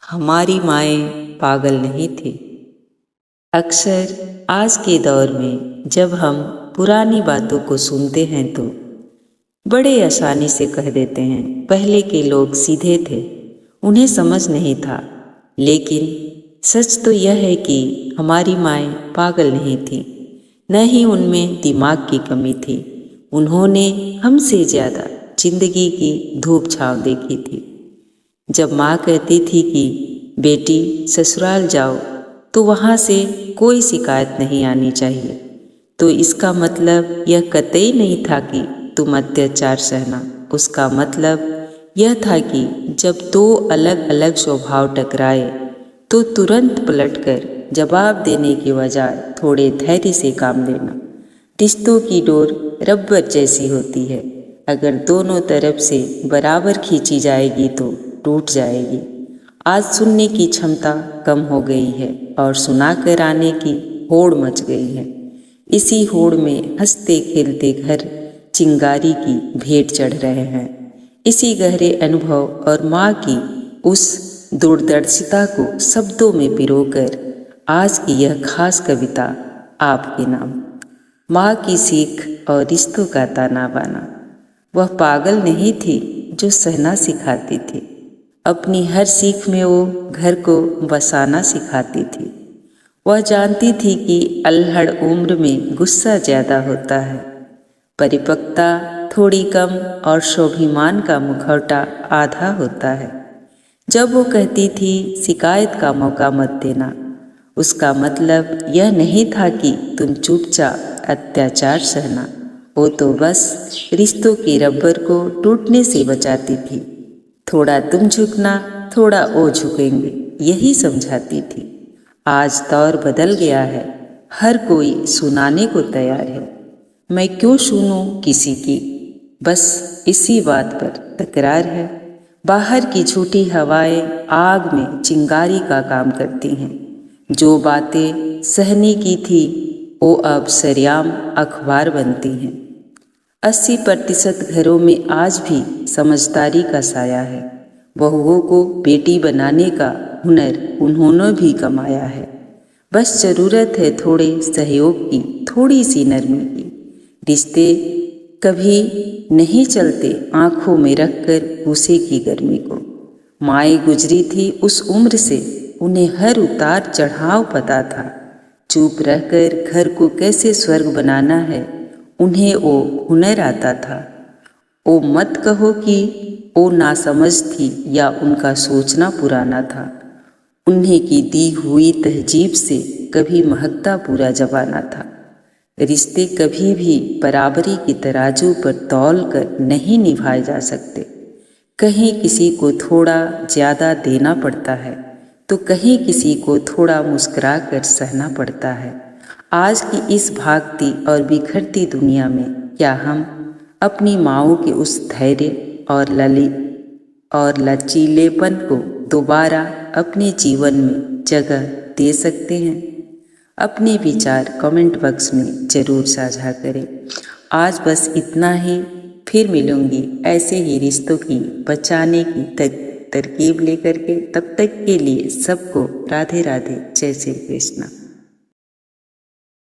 हमारी माएँ पागल नहीं थी। अक्सर आज के दौर में जब हम पुरानी बातों को सुनते हैं तो बड़े आसानी से कह देते हैं पहले के लोग सीधे थे, उन्हें समझ नहीं था। लेकिन सच तो यह है कि हमारी माएँ पागल नहीं थी, न ही उनमें दिमाग की कमी थी। उन्होंने हमसे ज़्यादा जिंदगी की धूप छाँव देखी थी। जब माँ कहती थी कि बेटी ससुराल जाओ तो वहाँ से कोई शिकायत नहीं आनी चाहिए, तो इसका मतलब यह कतई नहीं था कि तुम अत्याचार सहना। उसका मतलब यह था कि जब दो अलग अलग स्वभाव टकराए तो तुरंत पलटकर जवाब देने की बजाय थोड़े धैर्य से काम लेना। रिश्तों की डोर रबर जैसी होती है, अगर दोनों तरफ से बराबर खींची जाएगी तो टूट जाएगी। आज सुनने की क्षमता कम हो गई है और सुनाकर आने की होड़ मच गई है। इसी होड़ में हंसते खेलते घर चिंगारी की भेंट चढ़ रहे हैं। इसी गहरे अनुभव और माँ की उस दूरदर्शिता को शब्दों में पिरोकर आज की यह खास कविता आपके नाम। माँ की सीख और रिश्तों का ताना बाना। वह पागल नहीं थी जो सहना सिखाती थी, अपनी हर सीख में वो घर को बसाना सिखाती थी। वह जानती थी कि अल्हड़ उम्र में गुस्सा ज़्यादा होता है, परिपक्वता थोड़ी कम और स्वाभिमान का मुखौटा आधा होता है। जब वो कहती थी शिकायत का मौका मत देना, उसका मतलब यह नहीं था कि तुम चुपचाप अत्याचार सहना। वो तो बस रिश्तों के रबर को टूटने से बचाती थी। थोड़ा तुम झुकना, थोड़ा वो झुकेंगे, यही समझाती थी। आज दौर बदल गया है, हर कोई सुनाने को तैयार है। मैं क्यों सुनूं किसी की, बस इसी बात पर तकरार है। बाहर की झूठी हवाएं आग में चिंगारी का काम करती हैं। जो बातें सहने की थी वो अब सरेआम अखबार बनती हैं। 80% घरों में आज भी समझदारी का साया है। बहुओं को बेटी बनाने का हुनर उन्होंने भी कमाया है। बस ज़रूरत है थोड़े सहयोग की, थोड़ी सी नरमी की। रिश्ते कभी नहीं चलते आंखों में रखकर गुस्से की गर्मी को। माएँ गुजरी थी उस उम्र से, उन्हें हर उतार चढ़ाव पता था। चुप रहकर घर को कैसे स्वर्ग बनाना है उन्हें वो हुनर आता था। ओ मत कहो कि वो नासमझ थी या उनका सोचना पुराना था। उन्हें की दी हुई तहजीब से कभी महकता पूरा जमाना था। रिश्ते कभी भी बराबरी की तराजू पर तौल कर नहीं निभाए जा सकते। कहीं किसी को थोड़ा ज़्यादा देना पड़ता है तो कहीं किसी को थोड़ा मुस्कुरा कर सहना पड़ता है। आज की इस भागती और बिखरती दुनिया में क्या हम अपनी माँओं के उस धैर्य और लचीलेपन को दोबारा अपने जीवन में जगह दे सकते हैं? अपने विचार कमेंट बॉक्स में ज़रूर साझा करें। आज बस इतना ही, फिर मिलूंगी ऐसे ही रिश्तों की बचाने की तरकीब लेकर के। तब तक के लिए सबको राधे राधे, जय श्री कृष्ण।